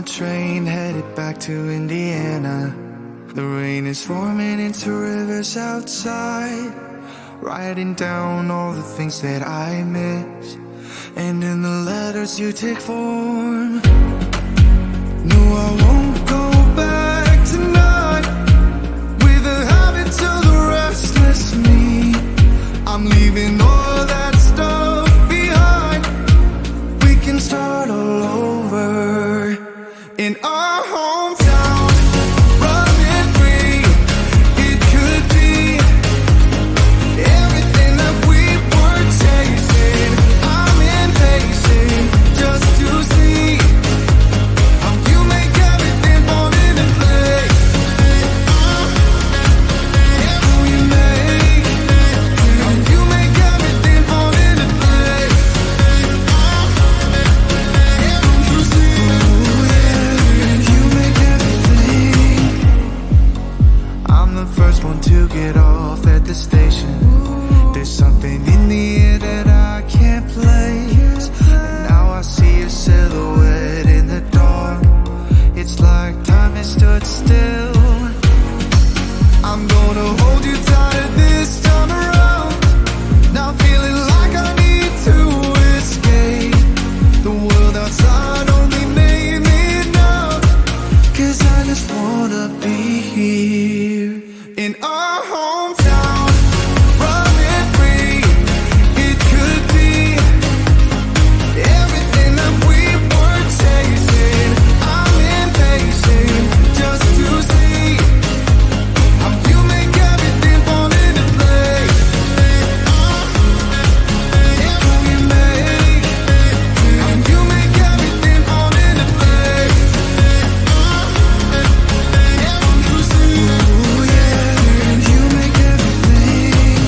train headed back to Indiana. The rain is forming into rivers outside, writing down all the things that I miss, and in the letters you take form. No, I won't go back tonight with the habits of the restless me. I'm leaving all that stuff behind. We can start all over in our hometown, running free. It could be everything that we were chasing. I'm impatient just to see how you make everything fall into place. How you make everything fall into place. You see, you make everything. I'm the first one to get off at the station. There's something in the air that I can't place, and now I see a silhouette in the dark. It's like time has stood still. I'm gonna hold you tighter this time around. Now feeling like I need to escape. The world outside only made me numb, 'cause I just wanna be here in our hometown, running free. It could be everything that we were chasing. I'm impatient just to see how you make everything fall into place. How you make everything fall into place. You see, you make everything.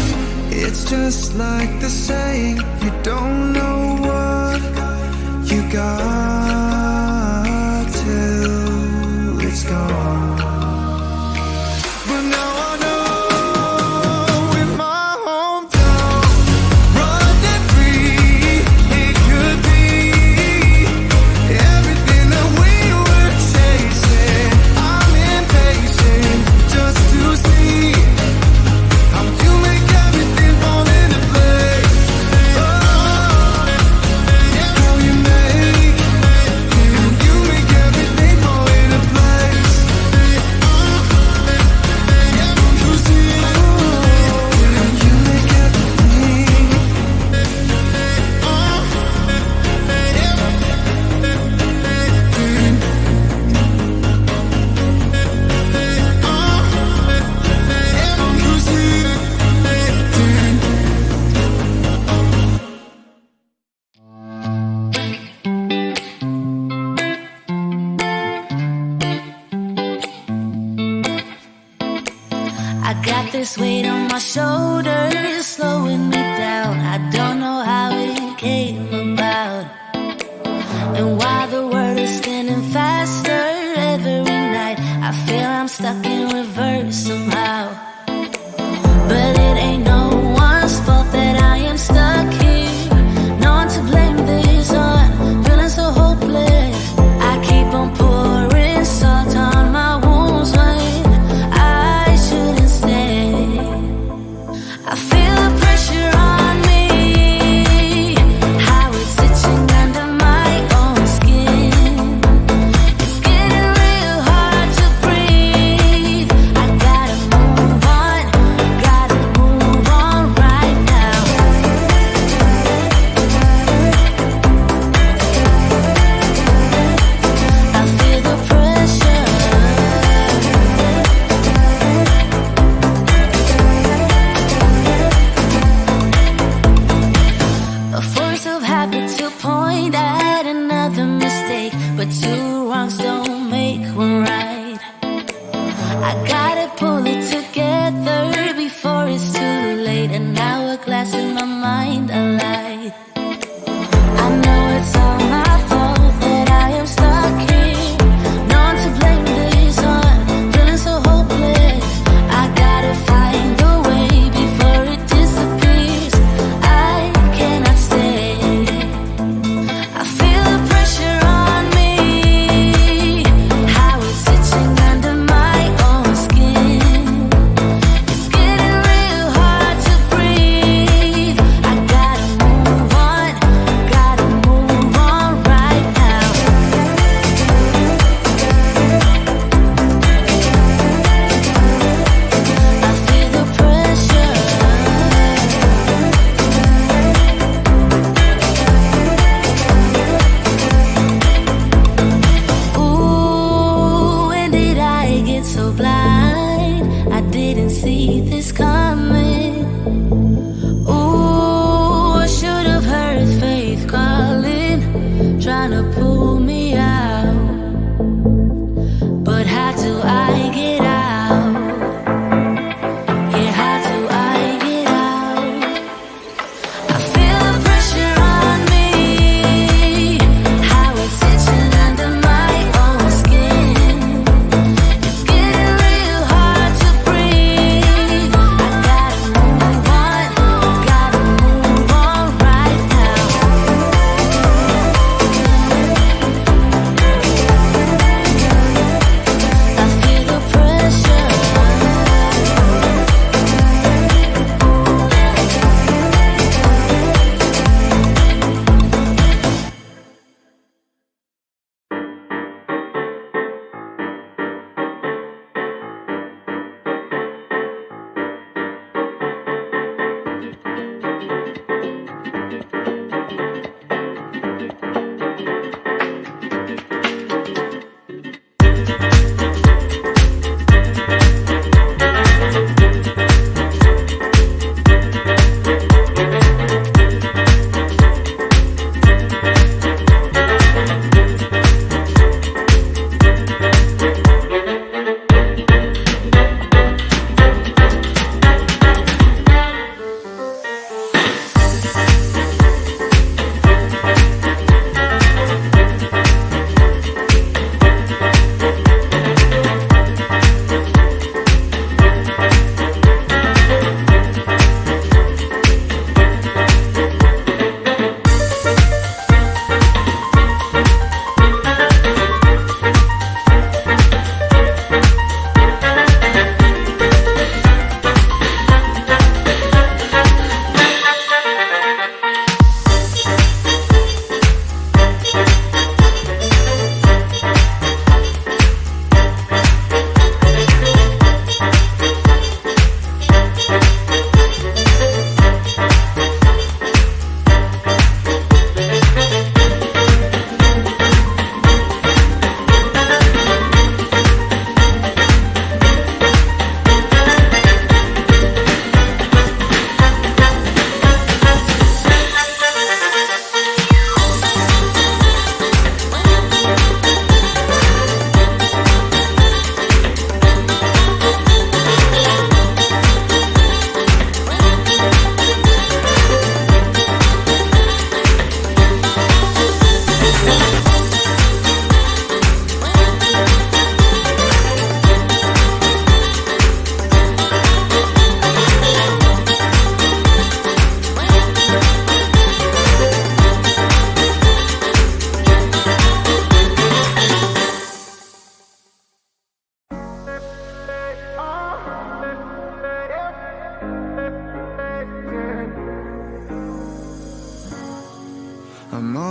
It's just like the saying, you don't know what you got till it's gone. But now I know in my hometown, running free, it could be everything that we were chasing. I'm impatient just to see how you make everything fall into place. How you make everything fall into place. You see, you make everything. You see. I got this weight on my shoulders, slowing me down. I don't know how it came about. And while the world is spinning faster every night, I feel I'm stuck in reverse somehow. But it ain't no one's fault that I am stuck here. No one to blame this on, feeling so hopeless. I keep on pouring salt on my wounds when I shouldn't stay. I feel the pressure on me, how it's itching under my own skin. It's getting real hard to breathe. I gotta move on right now. I feel the pressure. I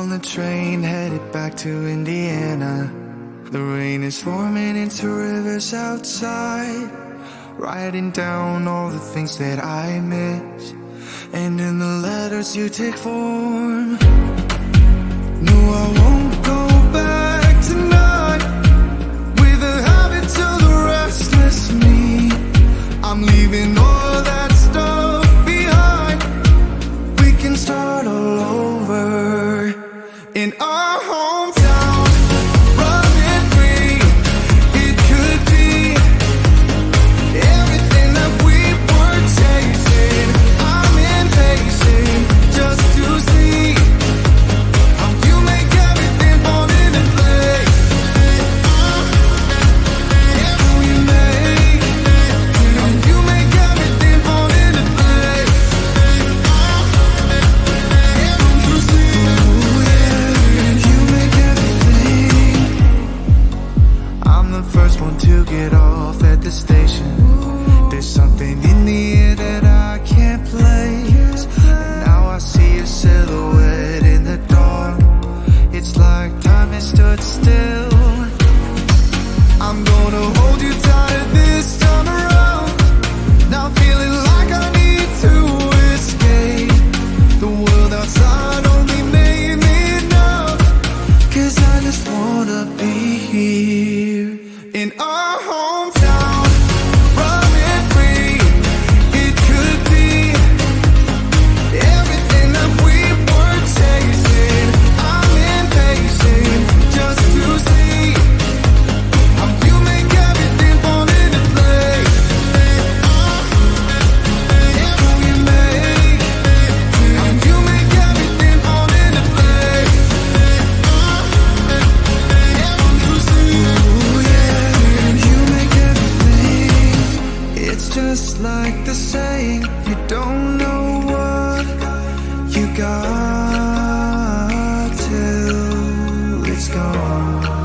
on the train headed back to Indiana. The rain is forming into rivers outside, writing down all the things that I miss, and in the letters you take form. No, I won't go back tonight with the habits of the restless me. I'm leaving all that stuff behind. We can start all over in our hometown, running free. It could be everything that we were chasing. I'm impatient just to see how you make everything fall into place. Yeah, we make how you make everything fall into place. Yeah, don't you see? Ooh, yeah, you make everything. I'm the first one to get off at the station. There's something in the air that I can't place. And now I see a silhouette in the dark. It's like time has stood still. I'm gonna hold you tight this time around. Now feeling like I need to escape. The world outside only made me numb, 'cause I just wanna be here in our hometown, running free. It could be everything that we were chasing. I'm impatient just to see how you make everything fall into place. Yeah, we make how you make everything fall into place. Yeah, don't you see? Ooh, yeah, you make everything. It's just like the saying, you don't know what you got till it's gone.